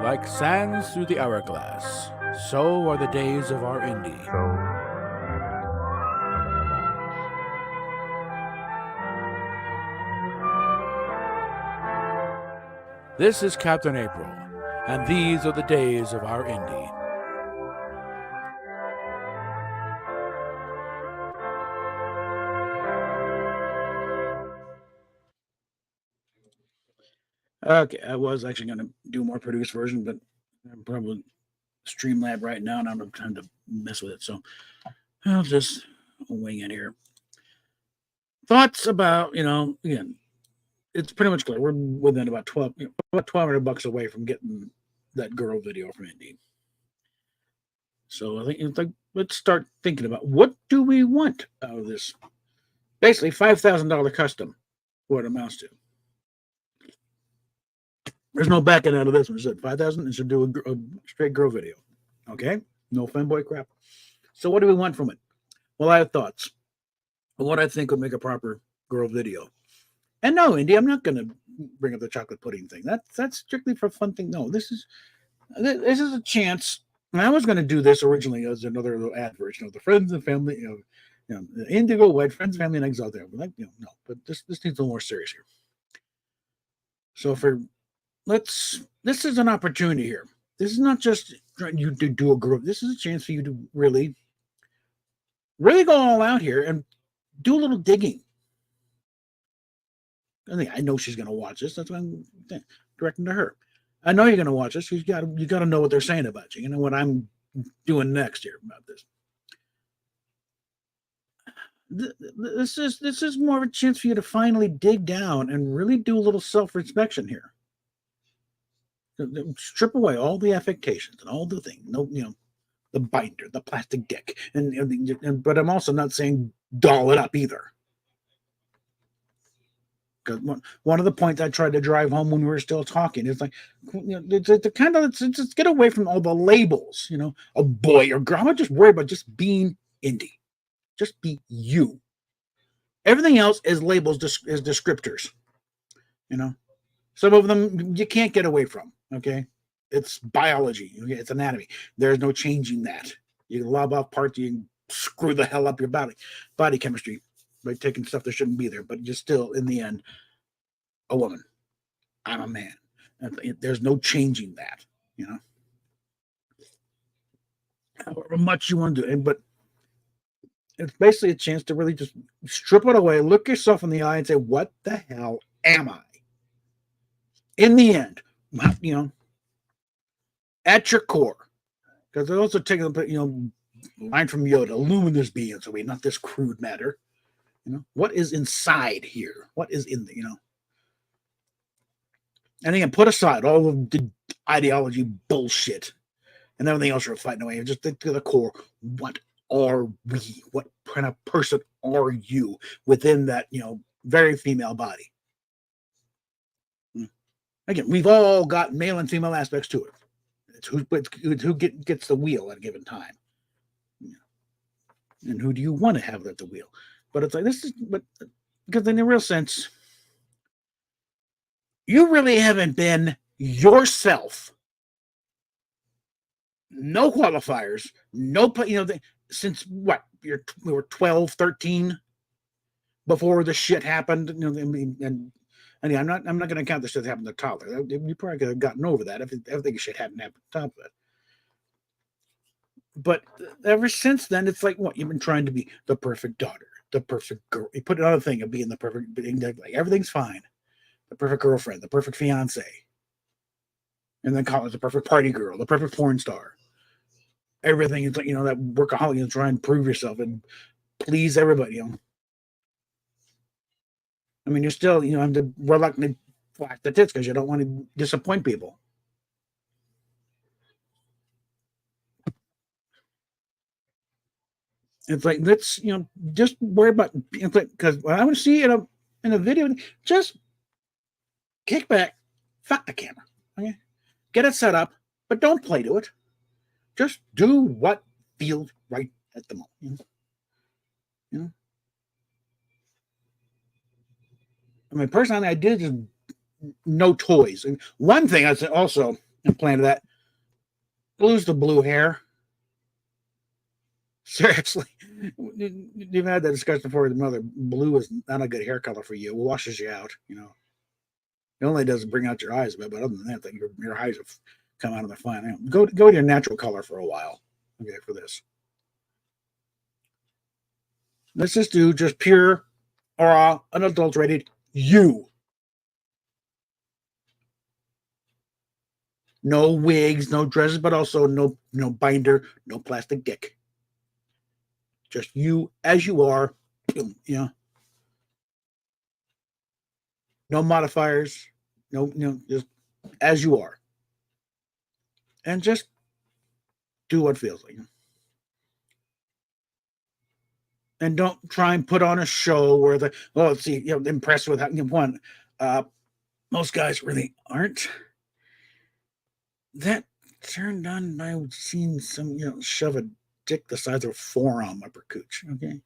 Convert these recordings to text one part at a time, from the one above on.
Like sands through the hourglass, so are the days of our indie. This is Captain April, and these are the days of our indie. Okay, I was actually going to do a more produced version, but I'm probably Streamlab right now, and I don't have time to mess with it. So I'll just wing it here. Thoughts about, again, it's pretty much clear. We're within about about $1,200 away from getting that girl video from Indie. So I think it's like, let's start thinking about what do we want out of this? Basically, $5,000 custom, what it amounts to. There's no backing out of this one. It said 5,000 and should do a straight girl video. Okay, no fanboy crap. So what do we want from it? Well, I have thoughts on what I think would make a proper girl video. And no, Indy, I'm not going to bring up the chocolate pudding thing. That's strictly for a fun thing. No, this is a chance. And I was going to do this originally as another little ad version of the friends and family, the Indigo White friends, family, and eggs out there. But no, but this needs a little more serious here. So this is an opportunity here. This is not just trying you to do a group. This is a chance for you to really go all out here and do a little digging. I know she's going to watch this. That's why I'm directing to her. I know you're going to watch this. You got to know what they're saying about you. You know what I'm doing next here about this. This is more of a chance for you to finally dig down and really do a little self-inspection here. Strip away all the affectations and all the things. No, the binder, the plastic dick, and but I'm also not saying doll it up either. Because one of the points I tried to drive home when we were still talking is like, just get away from all the labels. A boy or girl. I'm not just worried about just being indie. Just be you. Everything else is labels, is descriptors. Some of them you can't get away from. Okay, it's biology. Okay? It's anatomy. There's no changing that. You can lob off parts. You can screw the hell up your body chemistry by taking stuff that shouldn't be there. But you're still, in the end, a woman. I'm a man. There's no changing that. However much you want to do it, but it's basically a chance to really just strip it away, look yourself in the eye, and say, "What the hell am I?" In the end, at your core, because they're also taking line from Yoda, luminous beings, so not this crude matter. What is inside here? What is in the and again, put aside all of the ideology bullshit and everything else you're fighting away. Just think to the core. What are we? What kind of person are you within that very female body? Again, we've all got male and female aspects to it. It's who gets the wheel at a given time, and who do you want to have at the wheel? But it's like because in a real sense, you really haven't been yourself. No qualifiers, no since what we were 12, 13 before the shit happened. And I'm not going to count the shit that happened to toddler. You probably could have gotten over that if everything shit hadn't happened on top of it. But ever since then, it's like, what, you've been trying to be the perfect daughter, the perfect girl. You put another thing of being the perfect, like everything's fine. The perfect girlfriend, the perfect fiance. And then call it the perfect party girl, the perfect porn star. Everything is like, that workaholic, you try and prove yourself and please everybody, I mean, you're still, have to reluctantly flash the tits because you don't want to disappoint people. It's like, let's, just worry about, because what I want to see in a video, just kick back, fuck the camera, okay? Get it set up, but don't play to it. Just do what feels right at the moment. I mean, personally, I did just no toys. And one thing I said also, implanted that. Lose the blue hair. Seriously, you've had that discussion before with your mother. Blue is not a good hair color for you. It washes you out, you know. It only does bring out your eyes a bit, but other than that, your eyes have come out of the fine. Go to your natural color for a while. Okay, for this. Let's just do just pure, raw, unadulterated you. No wigs, no dresses, but also no binder, no plastic dick. Just you as you are, you know. No modifiers, just as you are. And just do what feels like. And don't try and put on a show where let's see, impressed with how one. Most guys really aren't that turned on by seeing some, shove a dick the size of a forearm up her cooch, okay?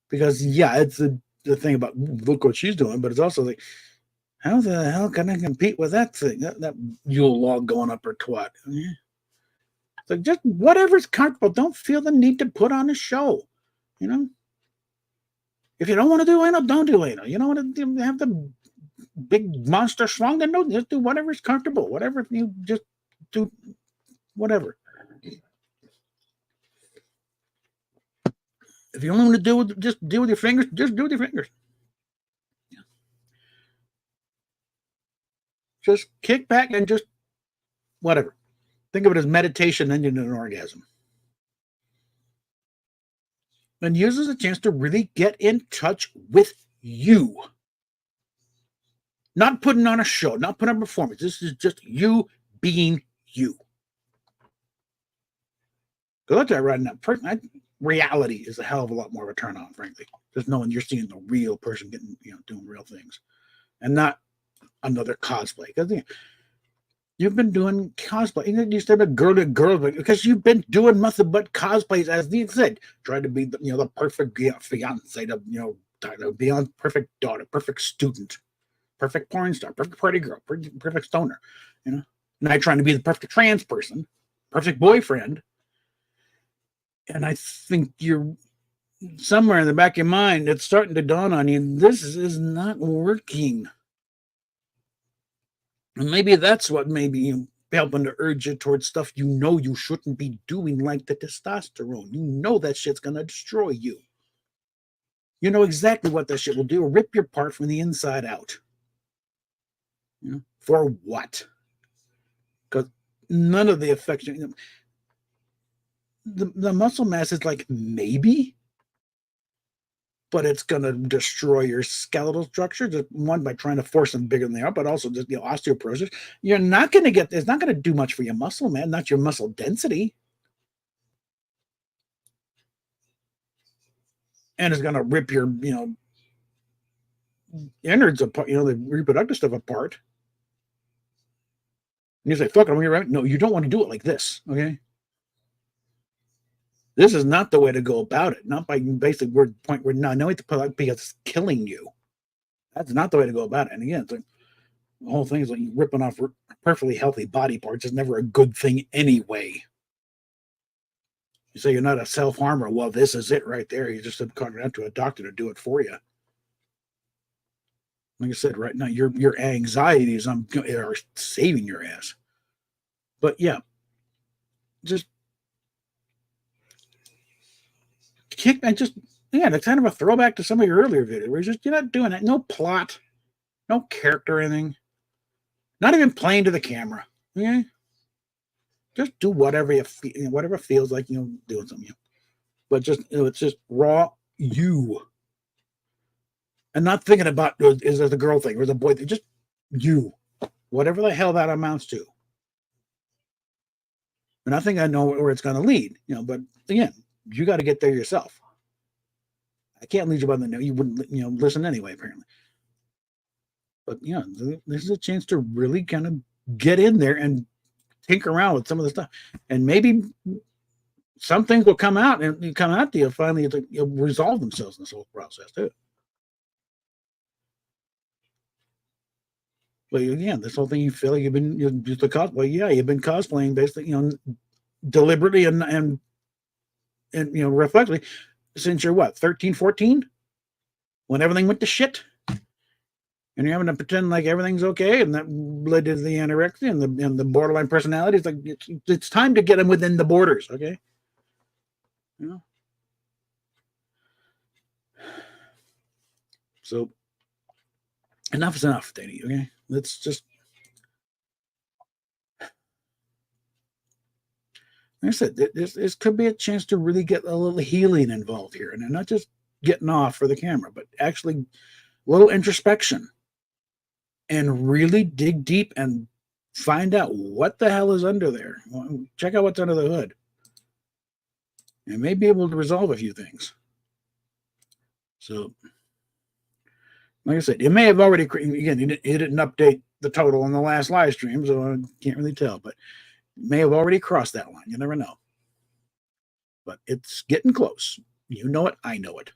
Because it's the thing about look what she's doing, but it's also like, how the hell can I compete with that thing? That Yule log going up her twat. Okay? So just whatever's comfortable. Don't feel the need to put on a show. You know? If you don't want to do anal, don't do anal. You don't want to have the big monster schlong, then no, just do whatever's comfortable. Whatever you just do, whatever. If you only want to just do with your fingers, just do with your fingers. Just kick back and just whatever. Think of it as meditation ending in an orgasm. And use as a chance to really get in touch with you. Not putting on a show, not putting on a performance. This is just you being you. Because that's right now. Reality is a hell of a lot more of a turn on, frankly. Just knowing you're seeing the real person getting, doing real things. And not another cosplay. Because you've been doing cosplay. You said a girl to girl because you've been doing nothing but cosplays, as you said, trying to be the perfect fiance, beyond perfect daughter, perfect student, perfect porn star, perfect party girl, perfect stoner, Now trying to be the perfect trans person, perfect boyfriend. And I think you're somewhere in the back of your mind, it's starting to dawn on you, this is not working. And maybe that's what maybe helping to urge you towards stuff you shouldn't be doing, like the testosterone. You know that shit's going to destroy you. You know exactly what that shit will do. Rip your part from the inside out. For what? Because none of the effects... The muscle mass is like maybe, but it's going to destroy your skeletal structure. Just one, by trying to force them bigger than they are, but also just osteoporosis. You're not going to get. It's not going to do much for your muscle, man. Not your muscle density, and it's going to rip your innards apart. The reproductive stuff apart. And you say, "Fuck it, I'm going to right." No, you don't want to do it like this. Okay. This is not the way to go about it. Not by basically point where no, we have to put out because it's killing you. That's not the way to go about it. And again, it's like, the whole thing is like ripping off perfectly healthy body parts is never a good thing anyway. You say you're not a self-harmer. Well, this is it right there. You just have to go out to a doctor to do it for you. Like I said, right now, your anxieties are saving your ass. But yeah, just kick and just it's kind of a throwback to some of your earlier videos where you're not doing it. No plot, no character, anything. Not even playing to the camera. Okay, just do whatever whatever feels like doing something. But just it's just raw you, and not thinking about is it the girl thing or the boy thing. Just you, whatever the hell that amounts to. And I think I know where it's going to lead. But again, you got to get there yourself. I can't lead you by the nose. You wouldn't, listen anyway, apparently. But this is a chance to really kind of get in there and tinker around with some of the stuff, and maybe some things will come out and come out to you finally. You'll resolve themselves in this whole process too. Well, yeah, this whole thing you feel like you've been just a cos. Well, yeah, you've been cosplaying basically, deliberately and reflectively since you're what 13, 14, when everything went to shit, and you're having to pretend like everything's okay, and that led to the anorexia and the borderline personality. It's like it's time to get them within the borders, okay? You know. So enough is enough, Danny. Okay, let's just. Like I said, this could be a chance to really get a little healing involved here, and not just getting off for the camera, but actually a little introspection and really dig deep and find out what the hell is under there. Check out what's under the hood, and may be able to resolve a few things. So, like I said, it may have already, again, it didn't update the total on the last live stream, so I can't really tell, but may have already crossed that line. You never know. But it's getting close. You know it. I know it.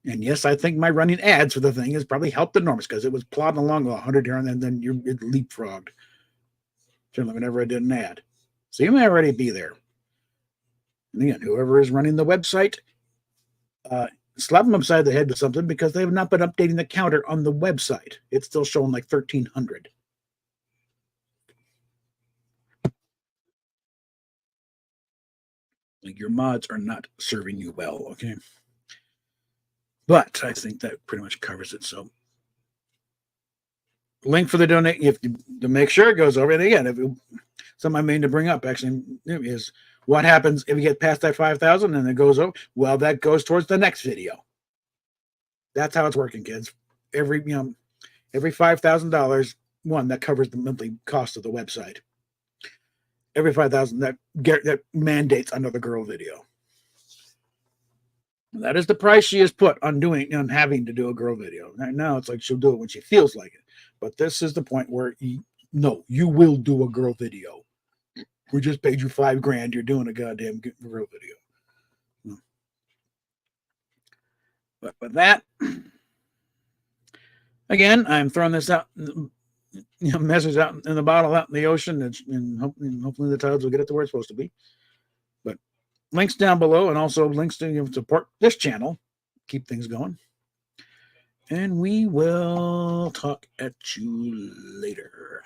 And yes, I think my running ads for the thing has probably helped enormous because it was plodding along 100 here and then it leapfrogged. Certainly whenever I did an ad. So you may already be there. And again, whoever is running the website, slap them upside the head with something because they have not been updating the counter on the website. It's still showing like 1,300. Like your mods are not serving you well, okay? But I think that pretty much covers it. So link for the donate, you have to make sure it goes over. And again, something I mean to bring up actually is what happens if you get past that 5,000 and it goes over. Well, that goes towards the next video. That's how it's working, kids. Every $5,000, one that covers the monthly cost of the website. Every 5,000 that mandates another girl video. That is the price she has put on having to do a girl video. Now it's like she'll do it when she feels like it. But this is the point where you will do a girl video. We just paid you $5,000. You're doing a goddamn girl video. But with that, again, I'm throwing this out, message out in the bottle, out in the ocean, and hopefully the tides will get it to where it's supposed to be. But links down below, and also links to support this channel, keep things going. And we will talk at you later.